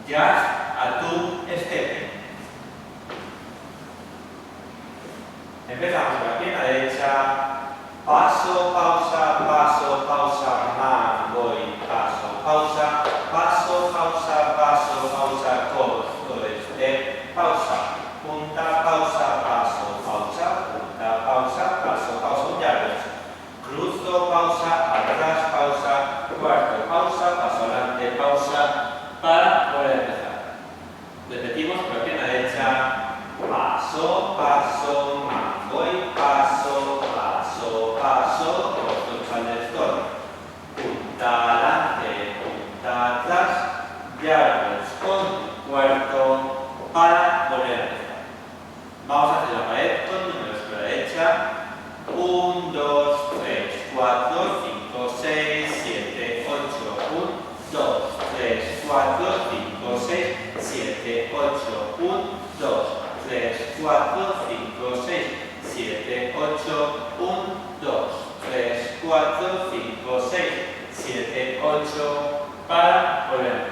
Jazz a tu step. Empezamos con la pierna derecha. Paso, pausa, paso, pausa, man, voy, paso, pausa, paso, pausa, paso, pausa, codo, step, pausa, punta, pausa, paso, pausa, punta, pausa, paso, pausa, un yardo. Cruzo, pausa, atrás, pausa, cuarto, pausa, paso adelante, pausa, para volver a empezar. Repetimos con la pierna derecha. Paso, paso, man, voy, paso, paso, paso, codo al destorno. Punta adelante, punta atrás, yardos con cuarto, para volver a empezar. Vamos a hacer la pared con números por la derecha. 1, 2, 3, 4, 5, 6, 7, 8. 1, 2, 3, 4, 5, 6, 7, 8. 1, 2, 3, 4, 5, 6, 7, 8. 1, 2, 3, 4, 5, 6, 7, 8. Para volver.